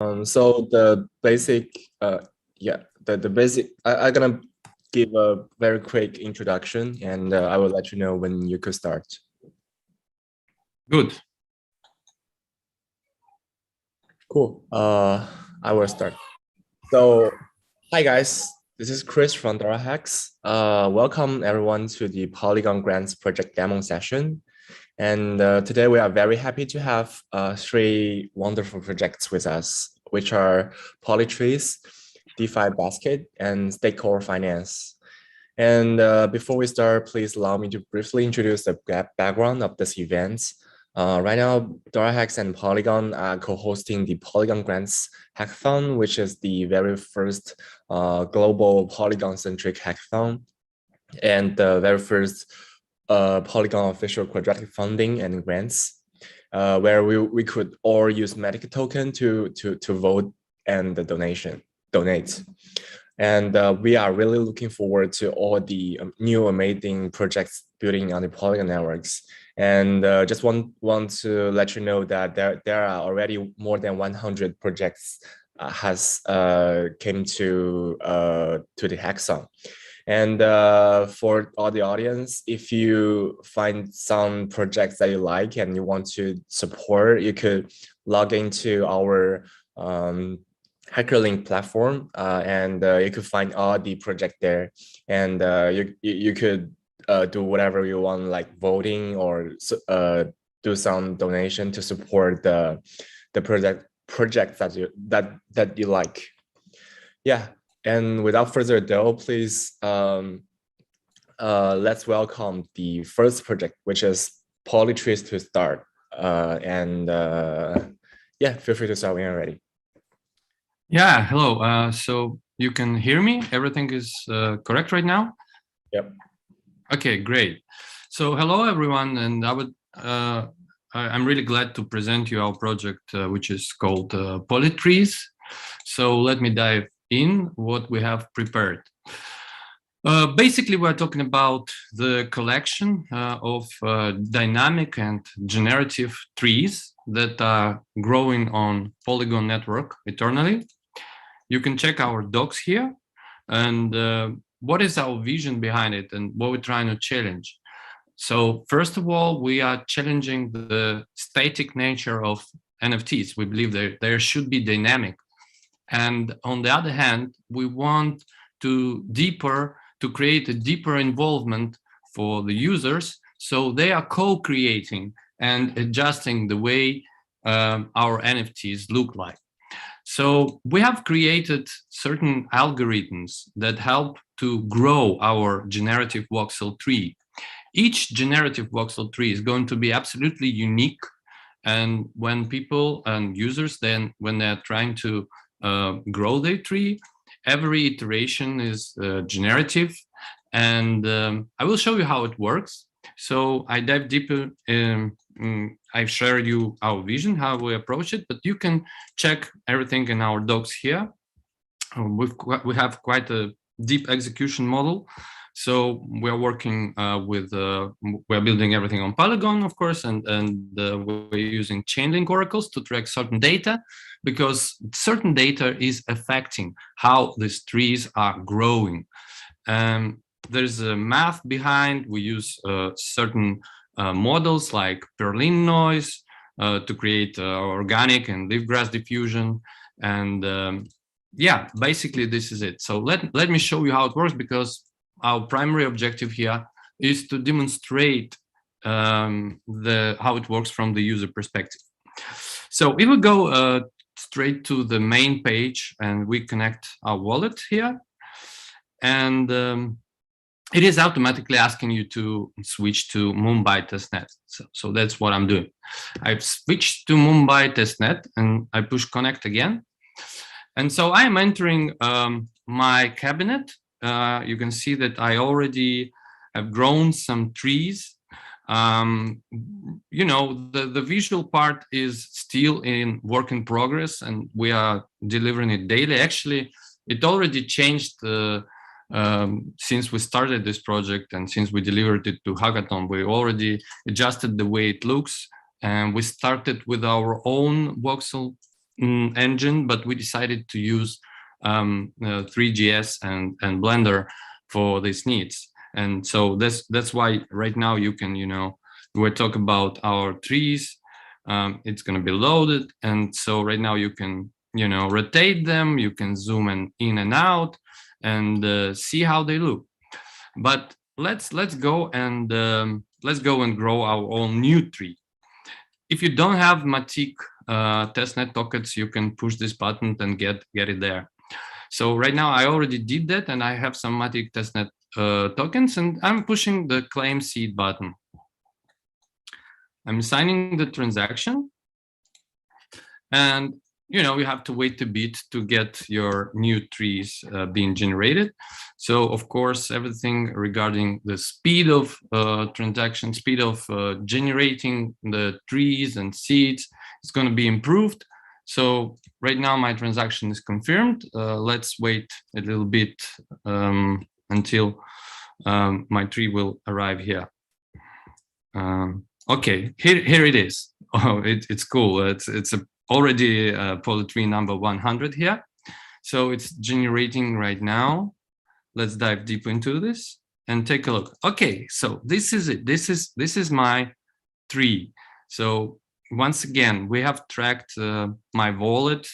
So the basic, the basic, I'm gonna give a very quick introduction and I will let you know when you could start. Good. Cool. I will start. So, hi guys, this is Chris from DoraHacks. Welcome everyone to the Polygon-Grants project demo session. And today we are very happy to have three wonderful projects with us, which are 1.Polytrees, DeFi Basket, and Stakeholder Finance. And before we start, please allow me to briefly introduce the background of this event. Right now, DoraHacks and Polygon are co-hosting the Polygon-Grants Hackathon, which is the very first global Polygon-centric hackathon and the very first Polygon official quadratic funding and grants, where we could all use Medic token to vote and donate. And we are really looking forward to all the new amazing projects building on the Polygon networks. And just want to let you know that there are already more than 100 projects has came to the hackathon. And for all the audience, if you find some projects that you like and you want to support, you could log into our HackerLink platform, and you could find all the project there, and you could do whatever you want, like voting or do some donation to support the project that you like. Yeah. And without further ado, please let's welcome the first project, which is 1.Polytrees to start. Yeah, feel free to start when you're ready. Yeah, hello. So you can hear me? Everything is correct right now? Yep. Okay, great. So hello, everyone. And I'm really glad to present you our project, which is called 1.Polytrees. So let me dive in what we have prepared. Basically, we're talking about the collection of dynamic and generative trees that are growing on Polygon network eternally. You can check our docs here, and what is our vision behind it and what we're trying to challenge. So first of all, we are challenging the static nature of NFTs. We believe there should be dynamic. And on the other hand, we want to create a deeper involvement for the users, so they are co-creating and adjusting the way our NFTs look like. So we have created certain algorithms that help to grow our generative voxel tree. Each generative voxel tree is going to be absolutely unique. And when people and users, then when they're trying to grow their tree, every iteration is generative, and I will show you how it works. So I dive deeper. I've shared you our vision, how we approach it, but you can check everything in our docs here. We have quite a deep execution model. So we're working we're building everything on Polygon, of course, and we're using Chainlink oracles to track certain data, because certain data is affecting how these trees are growing. There's a math behind. We use certain models like Berlin noise to create organic and leaf grass diffusion. And yeah, basically this is it. So let me show you how it works, because our primary objective here is to demonstrate how it works from the user perspective. So if we go straight to the main page and we connect our wallet here, and it is automatically asking you to switch to Mumbai testnet. So that's what I'm doing. I've switched to Mumbai testnet and I push connect again. And so I'm entering my cabinet. You can see that I already have grown some trees. You know, the visual part is still in work in progress, and we are delivering it daily. Actually, it already changed since we started this project, and since we delivered it to Hackathon. We already adjusted the way it looks, and we started with our own voxel engine, but we decided to use 3GS and Blender for these needs. And so that's why right now you can, we're talking about our trees. It's going to be loaded, and so right now you can, rotate them. You can zoom in and out, and see how they look. But let's go and grow our own new tree. If you don't have Matic testnet tokens, you can push this button and get it there. So right now I already did that, and I have some Matic testnet tokens, and I'm pushing the claim seed button. I'm signing the transaction, and you have to wait a bit to get your new trees being generated. So of course, everything regarding the speed of transaction, speed of generating the trees and seeds is going to be improved. So right now my transaction is confirmed. Let's wait a little bit until my tree will arrive here. Okay, here it is. Oh, it's cool. It's already polytree number 100 here. So it's generating right now. Let's dive deep into this and take a look. Okay, so this is it. This is my tree. So once again, we have tracked my wallet,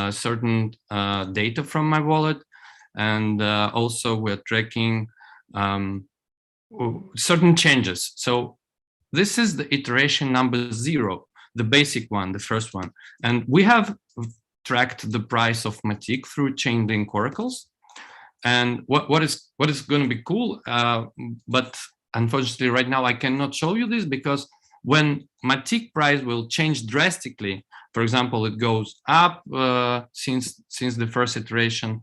certain data from my wallet, and also we're tracking certain changes. So this is the iteration number 0, the basic one, the first one. And we have tracked the price of Matic through Chainlink oracles. And what is going to be cool, but unfortunately right now I cannot show you this, because when Matic price will change drastically, for example, it goes up since the first iteration,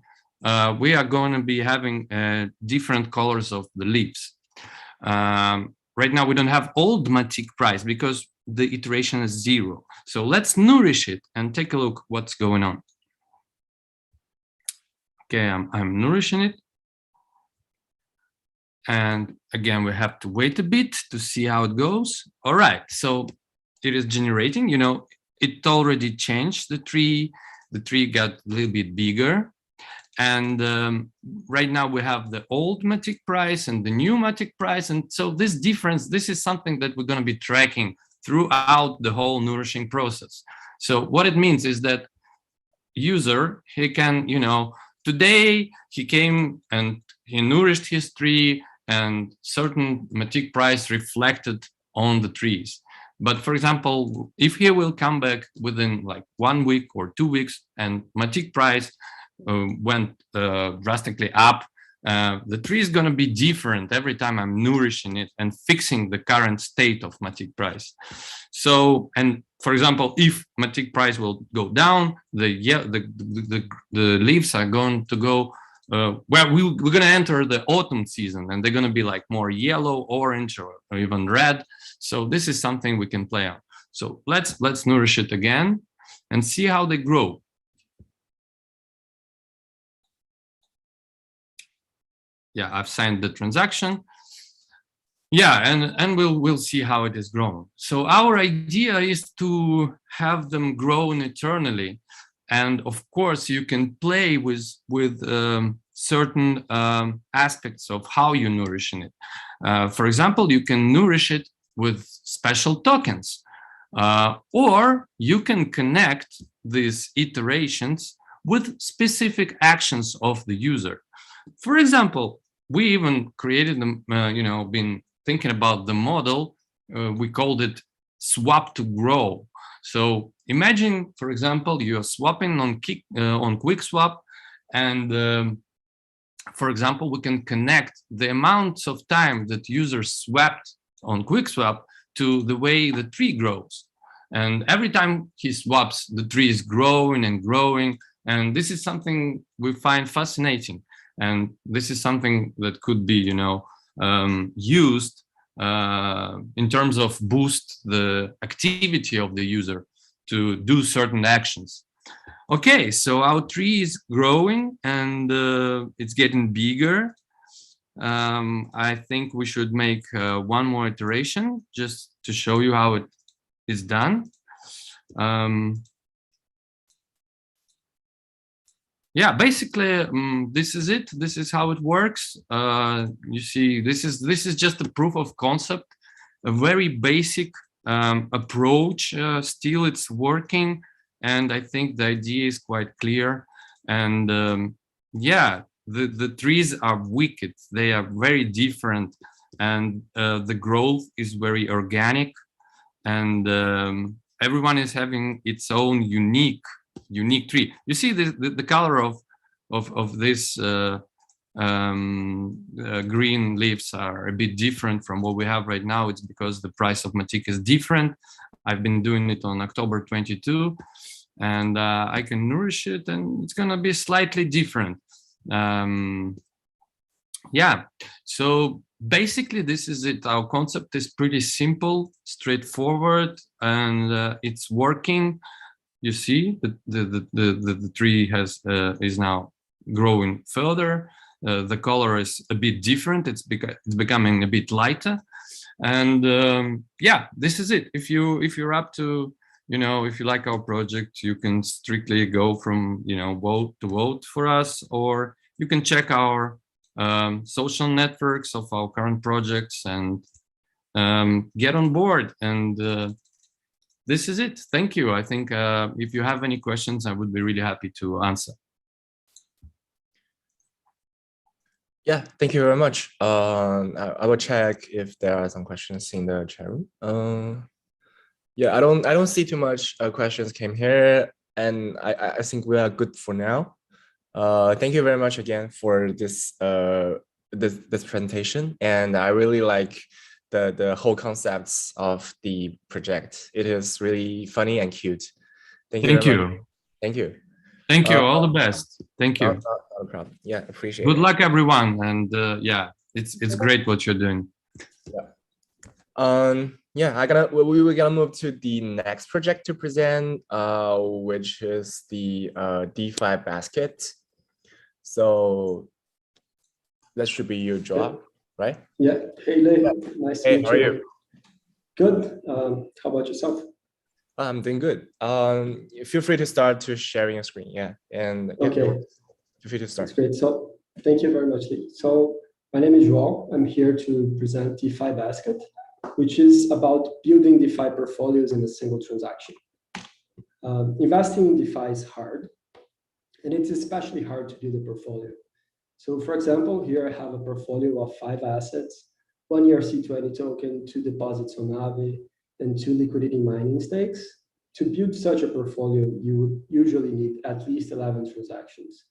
we are going to be having different colors of the leaves. Right now we don't have old Matic price because the iteration is 0. So let's nourish it and take a look what's going on. Okay, I'm nourishing it. And again, we have to wait a bit to see how it goes. All right, so it is generating, it already changed the tree. The tree got a little bit bigger. And right now we have the old Matic price and the new Matic price. And so this difference, this is something that we're going to be tracking throughout the whole nourishing process. So what it means is that user, he can, today he came and he nourished his tree, and certain Matic price reflected on the trees. But for example, if he will come back within like 1 week or 2 weeks and Matic price went drastically up, the tree is going to be different every time I'm nourishing it and fixing the current state of Matic price. So, and for example, if Matic price will go down, the leaves are going to go well, we're going to enter the autumn season, and they're going to be like more yellow, orange, or even red. So this is something we can play on. So let's nourish it again and see how they grow. Yeah, I've signed the transaction. Yeah, and we'll see how it is grown. So our idea is to have them grown eternally. And of course, you can play with certain aspects of how you're nourishing it. For example, you can nourish it with special tokens, or you can connect these iterations with specific actions of the user. For example, we even created them, been thinking about the model. We called it swap to grow. So imagine, for example, you're swapping on QuickSwap, and for example, we can connect the amounts of time that users swapped on QuickSwap to the way the tree grows. And every time he swaps, the tree is growing and growing. And this is something we find fascinating. And this is something that could be, used in terms of boost the activity of the user to do certain actions. Okay, so our tree is growing and it's getting bigger. I think we should make one more iteration just to show you how it is done. yeah, basically, this is it. This is how it works. You see, this is just a proof of concept, a very basic approach. Still, it's working, and I think the idea is quite clear. And yeah, the trees are wicked. They are very different, and the growth is very organic, and everyone is having its own unique tree. You see the color of this green leaves are a bit different from what we have right now. It's because the price of Matic is different. I've been doing it on October 22, and I can nourish it, and it's gonna be slightly different. Yeah, so basically this is it. Our concept is pretty simple, straightforward, and it's working. You see the tree has is now growing further. The color is a bit different. It's becoming a bit lighter, and yeah, this is it. If you're up to, you know, if you like our project, you can strictly go from, you know, vote to vote for us, or you can check our social networks of our current projects and get on board. And this is it. Thank you. I think if you have any questions, I would be really happy to answer. Yeah, thank you very much. I will check if there are some questions in the chat room. Yeah, I don't see too much questions came here, and I think we are good for now. Thank you very much again for this this presentation, and I really like the whole concepts of the project. It is really funny and cute. Thank you. Thank you. Thank you. All the best. Thank you. No problem. Yeah, appreciate it. Good luck, everyone. And yeah, it's great what you're doing. Yeah. Yeah, we were gonna move to the next project to present, which is the DeFi Basket. So that should be you, Joao, right? Yeah. Hey, Lei. Nice to meet you. How are you? Good. How about yourself? I'm doing good. Feel free to start to sharing your screen. Yeah, and okay. Feel free to start. That's great. So thank you very much, Lee. So my name is Joao. I'm here to present DeFi Basket, which is about building DeFi portfolios in a single transaction. Investing in DeFi is hard, and it's especially hard to build a portfolio. So for example, here I have a portfolio of 5 assets, 1 ERC20 token, 2 deposits on Aave, and 2 liquidity mining stakes. To build such a portfolio, you would usually need at least 11 transactions.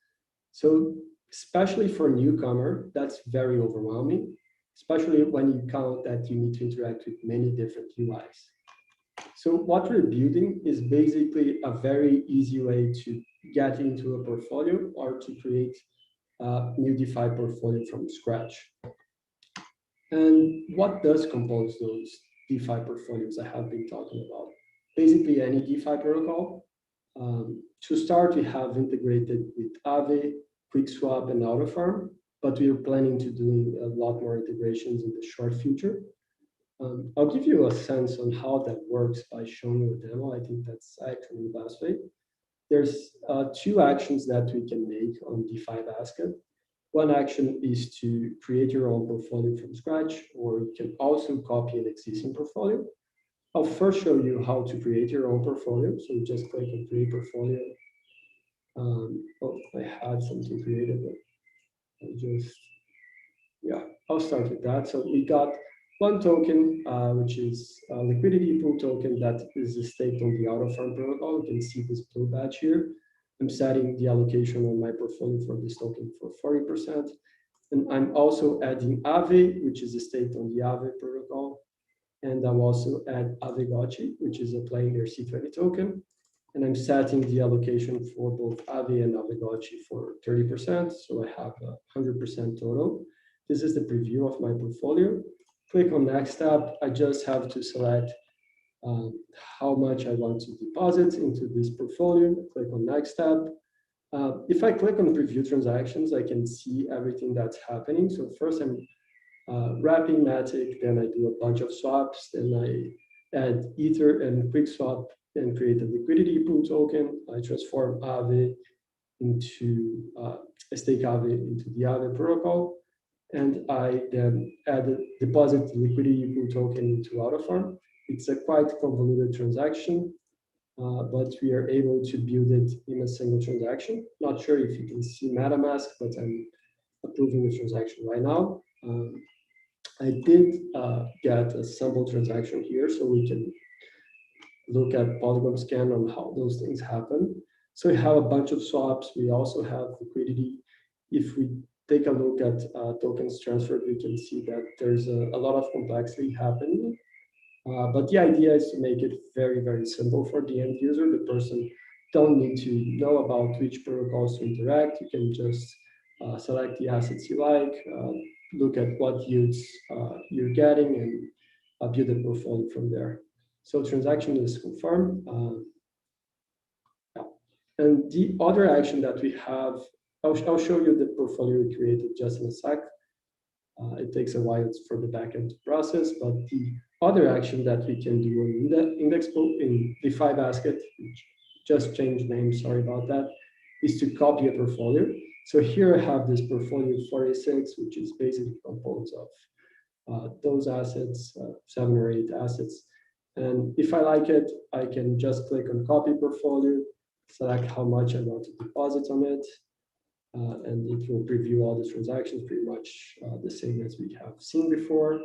So especially for a newcomer, that's very overwhelming, especially when you count that you need to interact with many different UIs. So what we're building is basically a very easy way to get into a portfolio or to create a new DeFi portfolio from scratch. And what does compose those DeFi portfolios I have been talking about? Basically any DeFi protocol. To start, we have integrated with Aave, QuickSwap, and AutoFarm, but we are planning to do a lot more integrations in the short future. I'll give you a sense on how that works by showing you a demo. I think that's actually the best way. There's 2 actions that we can make on DeFi Basket. One action is to create your own portfolio from scratch, or you can also copy an existing portfolio. I'll first show you how to create your own portfolio. So you just click on create portfolio. Oh, I had something created, but I'll start with that. So we got 1 token, which is a liquidity pool token that is staked on the AutoFarm protocol. You can see this blue badge here. I'm setting the allocation on my portfolio for this token for 40%. And I'm also adding Aave, which is staked on the Aave protocol. And I'll also add Aave, which is a plain ERC20 token. And I'm setting the allocation for both Aave and Aave for 30%. So I have 100% total. This is the preview of my portfolio. Click on next tab. I just have to select how much I want to deposit into this portfolio. Click on next tab. If I click on preview transactions, I can see everything that's happening. So first I'm wrapping Matic, then I do a bunch of swaps, then I add Ether and QuickSwap and create a liquidity pool token. I transform Aave into a stake Aave into the Aave protocol. And I then deposit the liquidity pool token into AutoFarm. It's a quite convoluted transaction, but we are able to build it in a single transaction. Not sure if you can see MetaMask, but I'm approving the transaction right now. I did get a sample transaction here, so we can look at Polygon scan on how those things happen. So we have a bunch of swaps. We also have liquidity. If we take a look at tokens transferred, we can see that there's a lot of complexity happening. But the idea is to make it very, very simple for the end user. The person don't need to know about which protocols to interact. You can just select the assets you like, look at what yields you're getting, and build a portfolio from there. So transaction is confirmed. Yeah. And the other action that we have, I'll show you the portfolio we created just in a sec. It takes a while for the backend to process, but the other action that we can do in the index in DeFi Basket, which just changed name, sorry about that, is to copy a portfolio. So here I have this portfolio 46, which is basically composed of those assets, 7 or 8 assets. And if I like it, I can just click on copy portfolio, select how much I want to deposit on it, and it will preview all the transactions, pretty much the same as we have seen before.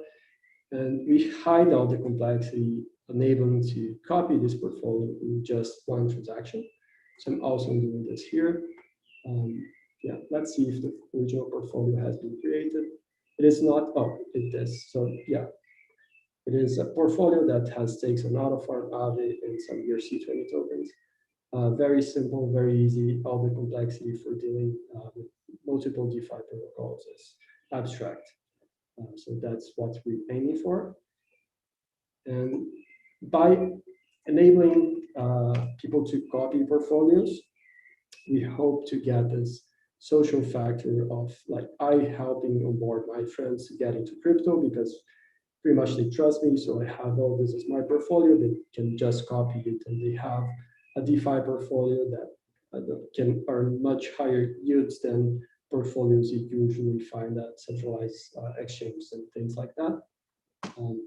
And we hide all the complexity, enabling to copy this portfolio in just one transaction. So I'm also doing this here. Yeah, let's see if the original portfolio has been created. It is not, oh, it is. So yeah, it is a portfolio that has stakes on AutoFarm, Aave, and some ERC20 tokens. Very simple, very easy. All the complexity for dealing with multiple DeFi protocols is abstract. So that's what we're aiming for. And by enabling people to copy portfolios, we hope to get this social factor of like I helping onboard my friends to get into crypto because pretty much they trust me. So I have, oh, this is my portfolio. They can just copy it, and they have a DeFi portfolio that can earn much higher yields than portfolios you usually find at centralized exchanges and things like that.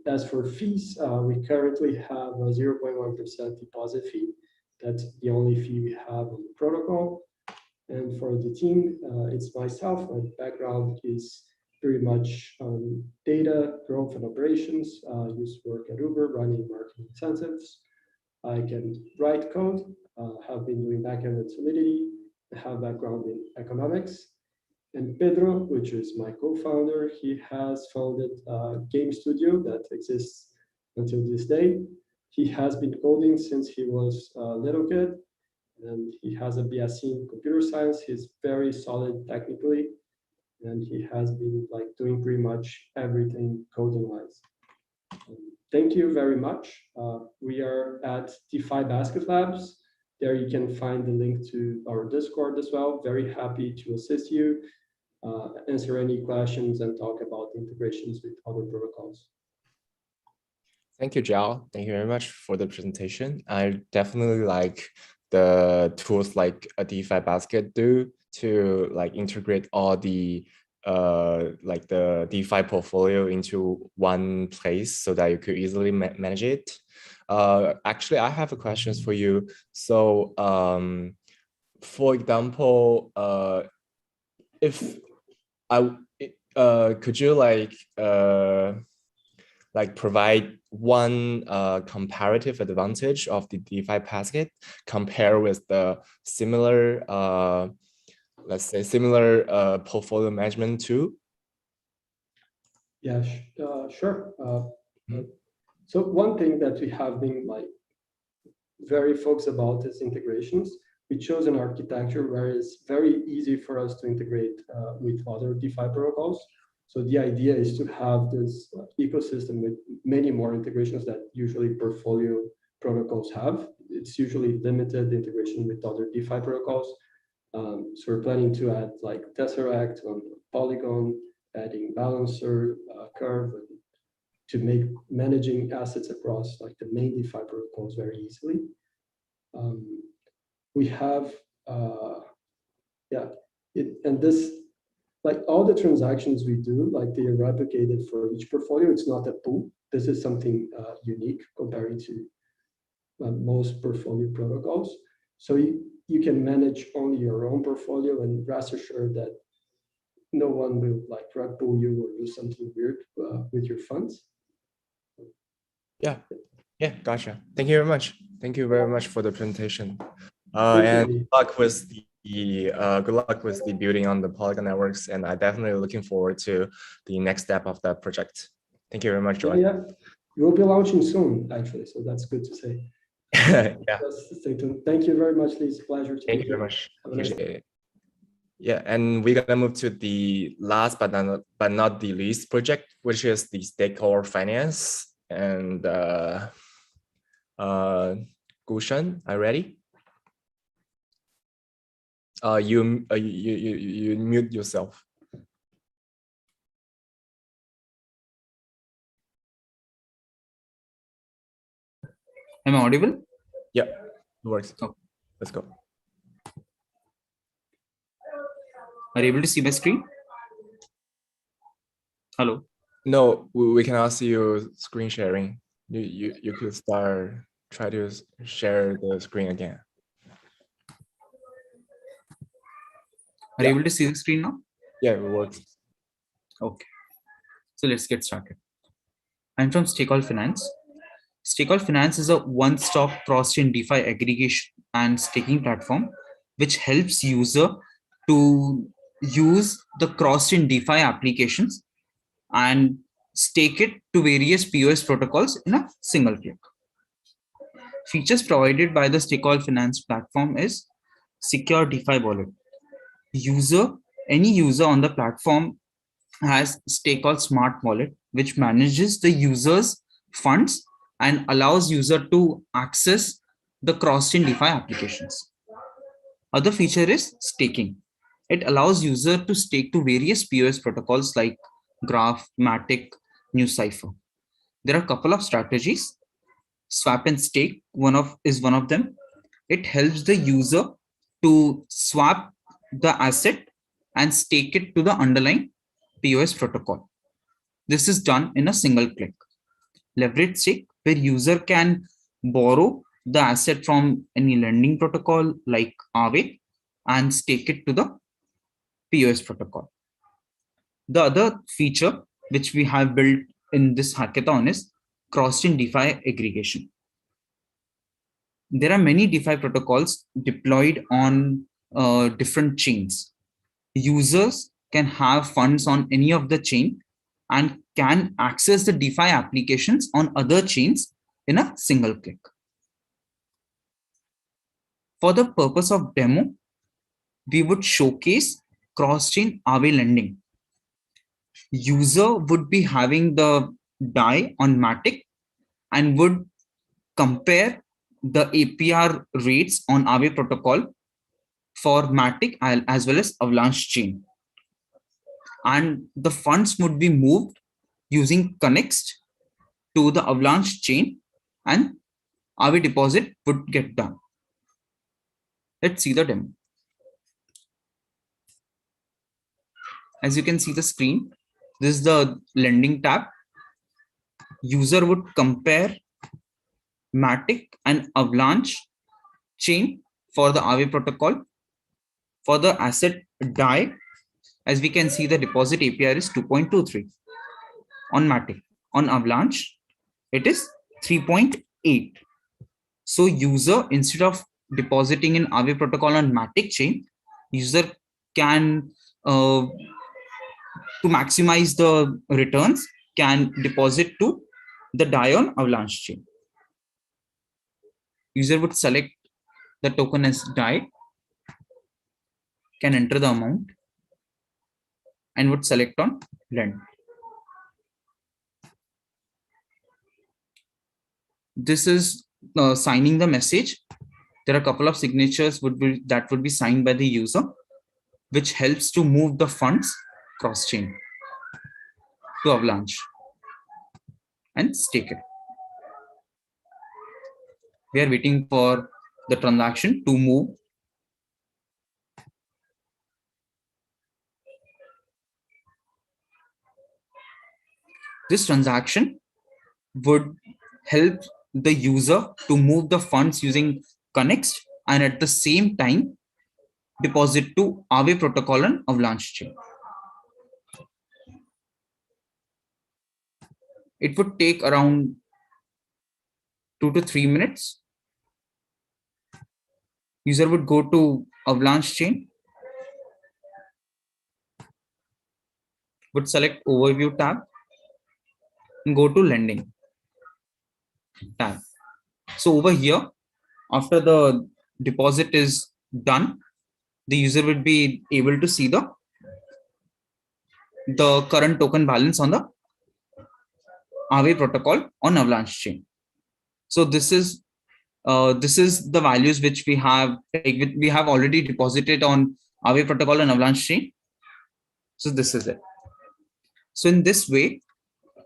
As for fees, we currently have a 0.1% deposit fee. That's the only fee we have on the protocol. And for the team, it's myself. My background is pretty much data, growth, and operations. I used to work at Uber, running marketing incentives. I can write code, have been doing backend at Solidity, I have background in economics. And Pedro, which is my co-founder, he has founded a game studio that exists until this day. He has been coding since he was a little kid, and he has a BSc in computer science. He's very solid technically, and he has been like doing pretty much everything coding-wise. Thank you very much. We are at DeFi Basket Labs. There you can find the link to our Discord as well. Very happy to assist you, answer any questions, and talk about integrations with other protocols. Thank you, Jao. Thank you very much for the presentation. I definitely like the tools like a DeFi Basket do to like integrate all the like the DeFi portfolio into one place so that you could easily manage it. Actually, I have a questions for you. So, for example, if I could you like provide one comparative advantage of the DeFi Basket compare with the similar let's say similar portfolio management tool? Yeah, sure. So one thing that we have been like very focused about is integrations. We chose an architecture where it's very easy for us to integrate with other DeFi protocols. So the idea is to have this ecosystem with many more integrations that usually portfolio protocols have. It's usually limited integration with other DeFi protocols. So we're planning to add like Tesseract on Polygon, adding Balancer, Curve, to make managing assets across like the main DeFi protocols very easily. We have Yeah, and this, like all the transactions we do, like they are replicated for each portfolio. It's not a pool. This is something unique comparing to most portfolio protocols. So you can manage only your own portfolio and rest assured that no one will like rug pull you or do something weird with your funds. Yeah, gotcha. Thank you very much. Thank you very much for the presentation. And good luck with the building on the Polygon networks. And I definitely looking forward to the next step of that project. Thank you very much, Joy. Yeah, we'll be launching soon, actually. So that's good to say. Yeah. Stay tuned. Thank you very much, Lee. It's a pleasure. Thank you very much. Appreciate it. Yeah, and we're gonna move to the last but not the least project, which is the stakeholder finance. And Gushan, are you ready? You mute yourself. Am I audible? Yeah, it works. Oh. Let's go. Are you able to see my screen? Hello. No, we cannot see your screen sharing. You could try to share the screen again. Are you able to see the screen now? Yeah, it works. Okay. So let's get started. I'm from DeFi Finance. DeFi Finance is a one-stop cross-chain DeFi aggregation and staking platform, which helps user to use the cross-chain DeFi applications and stake it to various POS protocols in a single click. Features provided by the DeFi Finance platform is secure DeFi wallet. Any user on the platform has DeFi Smart Wallet, which manages the user's funds and allows user to access the cross-chain DeFi applications. Other feature is staking. It allows user to stake to various POS protocols like Graph, Matic, NuCypher. There are a couple of strategies. Swap and stake is one of them. It helps the user to swap the asset and stake it to the underlying POS protocol. This is done in a single click. Leverage stake, where user can borrow the asset from any lending protocol like Aave and stake it to the POS protocol. The other feature which we have built in this hackathon is cross-chain DeFi aggregation. There are many DeFi protocols deployed on different chains. Users can have funds on any of the chain and can access the DeFi applications on other chains in a single click. For the purpose of demo, we would showcase cross-chain Aave lending. User would be having the DAI on Matic and would compare the APR rates on Aave protocol for Matic as well as Avalanche chain. And the funds would be moved using connects to the Avalanche chain and Aave deposit would get done. Let's see the demo. As you can see the screen, this is the lending tab. User would compare Matic and Avalanche chain for the Aave protocol. For the asset DAI, as we can see, the deposit APR is 2.23 on Matic. On Avalanche, it is 3.8. So user, instead of depositing in Aave protocol on Matic chain, user can, to maximize the returns, can deposit to the DAI on Avalanche chain. User would select the token as DAI, can enter the amount, and would select on lend. This is signing the message. There are a couple of signatures that would be signed by the user, which helps to move the funds cross-chain to Avalanche and stake it. We are waiting for the transaction to move. This transaction would help the user to move the funds using Connext and at the same time deposit to Aave protocol and Avalanche chain. It would take around 2 to 3 minutes. User would go to Avalanche chain, would select Overview tab, and go to Lending tab. So over here, after the deposit is done, the user would be able to see the current token balance on the Aave protocol on Avalanche chain. So this is the values which we have already deposited on Aave protocol and Avalanche chain. So this is it. So in this way,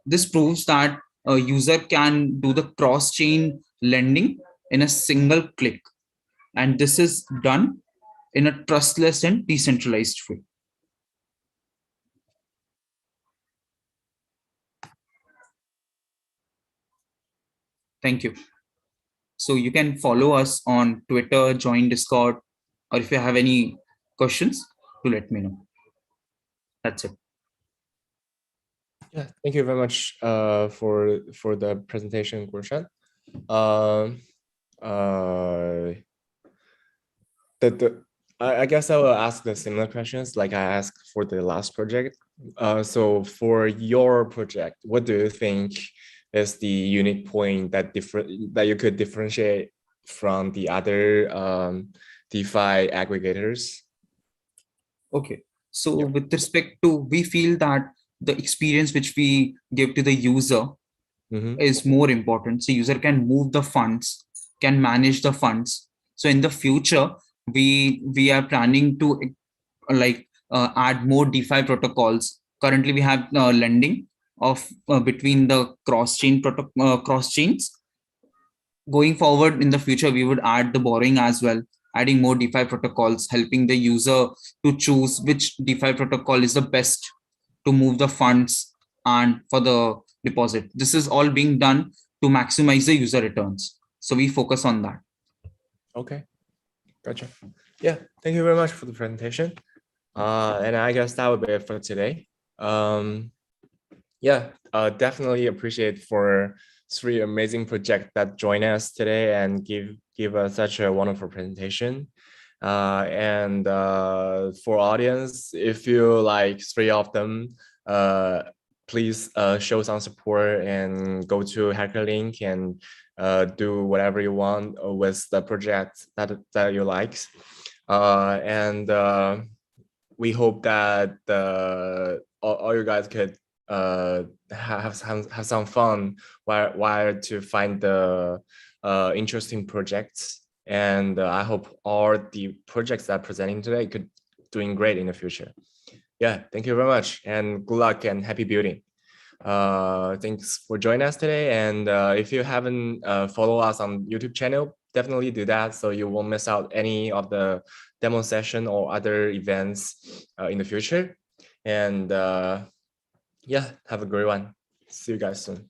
this proves that a user can do the cross-chain lending in a single click, and this is done in a trustless and decentralized way. Thank you. So you can follow us on Twitter, join Discord, or if you have any questions, to let me know. That's it. Yeah, thank you very much for the presentation, Gurshan. I guess I will ask the similar questions like I asked for the last project. So for your project, what do you think is the unique point that you could differentiate from the other DeFi aggregators? Okay, so with respect to, we feel that the experience which we give to the user is more important. So user can move the funds, can manage the funds. So in the future, we are planning to add more DeFi protocols. Currently, we have lending of between the cross chains. Going forward in the future, we would add the borrowing as well, adding more DeFi protocols, helping the user to choose which DeFi protocol is the best to move the funds and for the deposit. This is all being done to maximize the user returns. So we focus on that. Okay, gotcha. Yeah, thank you very much for the presentation. And I guess that would be it for today. Yeah, definitely appreciate for 3 amazing projects that join us today and give us such a wonderful presentation. And for audience, if you like 3 of them, please show some support and go to HackerLink and do whatever you want with the project that you like. And we hope that all you guys could have some fun while to find the interesting projects. And I hope all the projects that are presenting today could doing great in the future. Yeah, thank you very much and good luck and happy building. Thanks for joining us today. And if you haven't followed us on YouTube channel, definitely do that so you won't miss out any of the demo session or other events in the future. And yeah, have a great one. See you guys soon.